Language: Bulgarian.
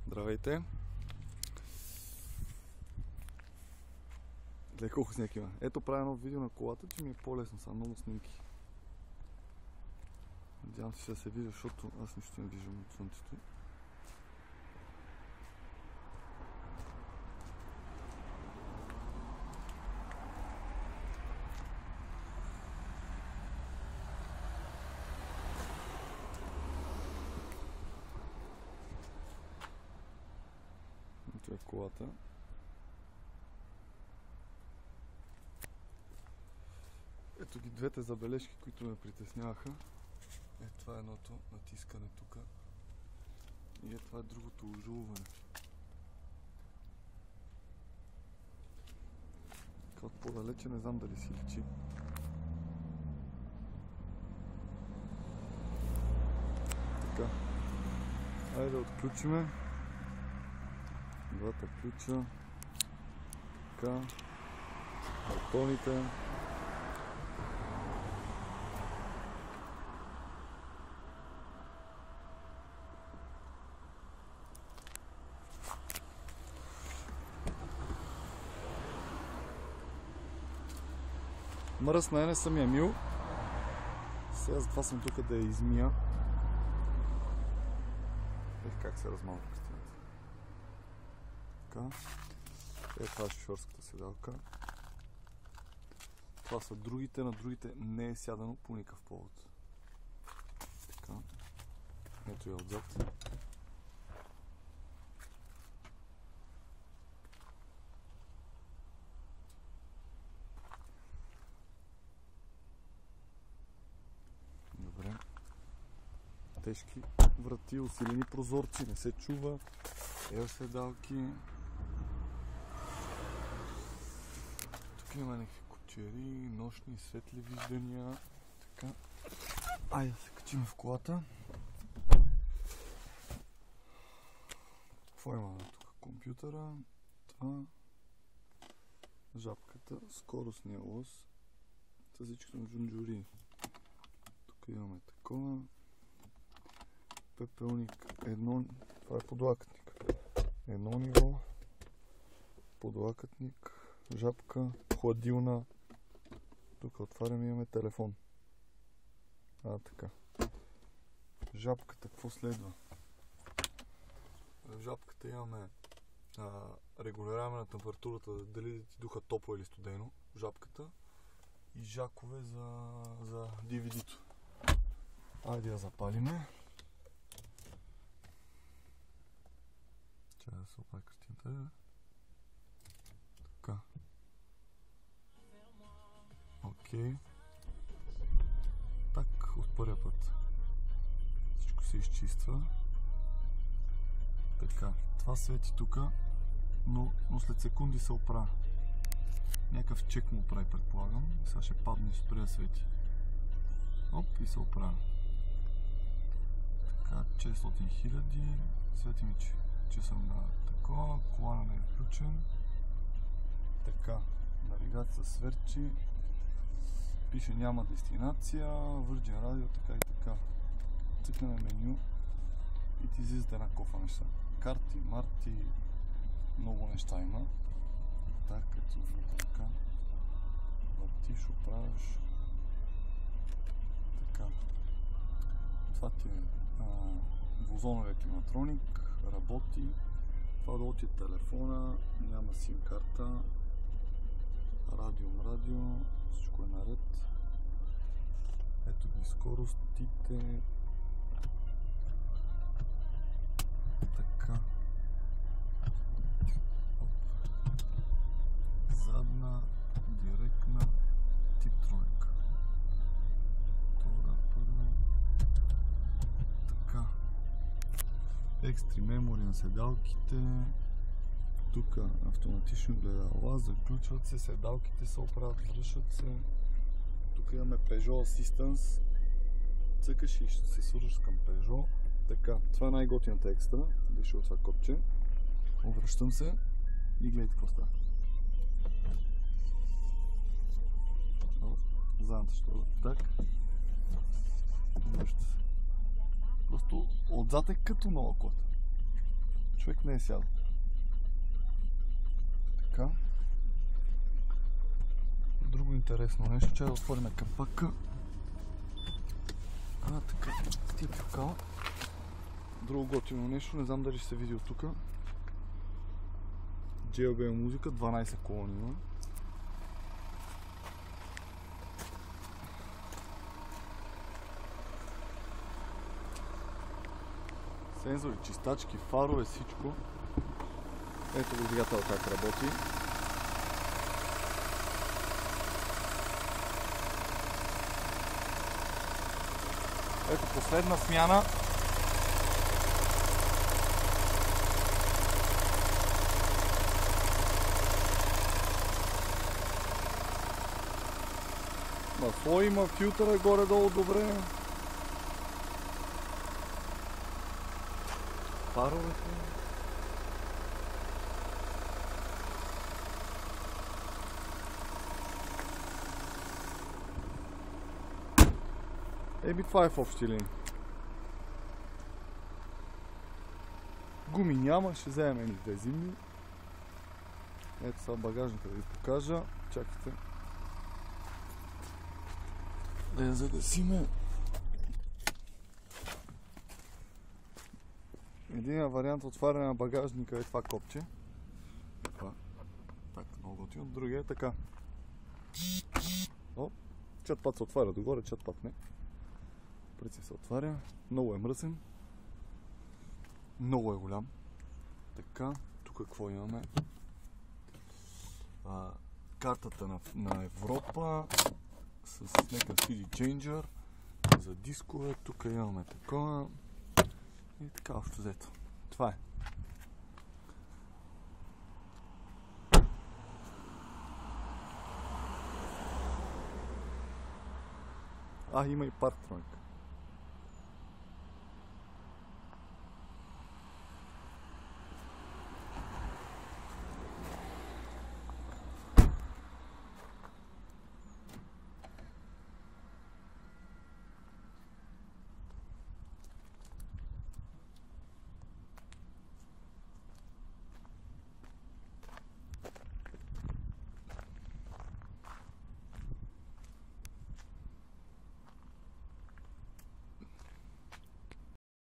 Здравейте! Гледай колко сняг има. Ето правя едно видео на колата, че ми е по-лесно, са много снимки. Надявам се, да се вижда, защото аз нищо не виждам от слънцето. Ето е колата. Ето ги двете забележки, които ме притесняваха. Това е едното натискане тук. И това е другото ожулване. От по-далече не знам дали си личи. Така. Айде да отключиме. Двата ключа. Така. Бутоните. Мръсна не съм я мил. Сега затова съм тук да я измия. Как се размалва кристината. Така. Това е шофьорската седалка. Това са другите, на другите не е сядано по никакъв повод. Така. Ето я отзад. Добре. Тежки врати, усилени прозорци, не се чува. Ево седалки. Тук има някакви кучери, нощни, светли виждания. Така. Айде да се качим в колата. Какво има тук? Компютъра, това, жабката, скоростния лоз, с всичкото на джунджури. Тук имаме такова. Пепелник, това е подлакътник. Едно ниво, подлакътник, жабка, хладилна. Тук отваряме и имаме телефон. Така. Жабката, какво следва? В жабката имаме регулираме на температурата, дали ти духа топло или студено, жабката, и жакове за DVD-то. Айде я запалиме. Чакай да се оправи картината. Така. Окей. Так, от първия път. Всичко се изчиства. Така. Това свети тука, но след секунди се оправя. Някакъв чек му прави, предполагам. Сега ще падне и ще спре да свети. Оп, и се оправя. Така, 600 000. Свети ми, че съм на такова. Колана не е включен. Така, навигация сверчи. Пише няма дестинация. Virgin Radio, така и така. Цъкнем меню и ти излизат една кофа неща. Карти, марти, много неща има. Така, като така. Въртиш, оправяш. Така. Това ти е двузоновия климатроник. Работи. Това долу ти е телефона. Няма сим карта. Радио. Всичко е наред. Ето ги скоростите. Така. Задна, директна, тип тройка. Втора, първа. Така. Екстри мемори на седалките. Тук автоматично гледала, заключват се, седалките се оправят, връщат се. Тук имаме Peugeot Assistance. Цъкаш и ще се свържеш към Peugeot. Така, това е най-готината екстра. Виж от това копче. Обръщам се и гледайте какво става. Задната ще бъде так. Връща се. Просто отзад е като нова кола. Човек не е сядал. Така. Друго интересно нещо, че да отворим капака. Така, стига пюкала. Друго готино нещо, не знам дали ще се види от тука. JBL музика, 12 колони има. Сензори, чистачки, фарове, всичко. Ето го двигател как работи. Ето последна смяна. Масло има, филтъра горе-долу добре. Фаровете. Еми това е в общи линии. Гуми няма, ще вземем едни две зимни. Ето сега багажника да ви покажа. Чакайте. Да я загасиме. Единият вариант отваряне на багажника е това копче. Това. Так, много готино. Другия е така. О, чат път се отваря догоре, чат път не. Преци се отваря. Много е мръсен. Много е голям. Така, тук какво имаме? Картата на Европа с някакъв CD changer за дискове. Тук имаме такова. И така, общо взето. Това е. Има и парктроник.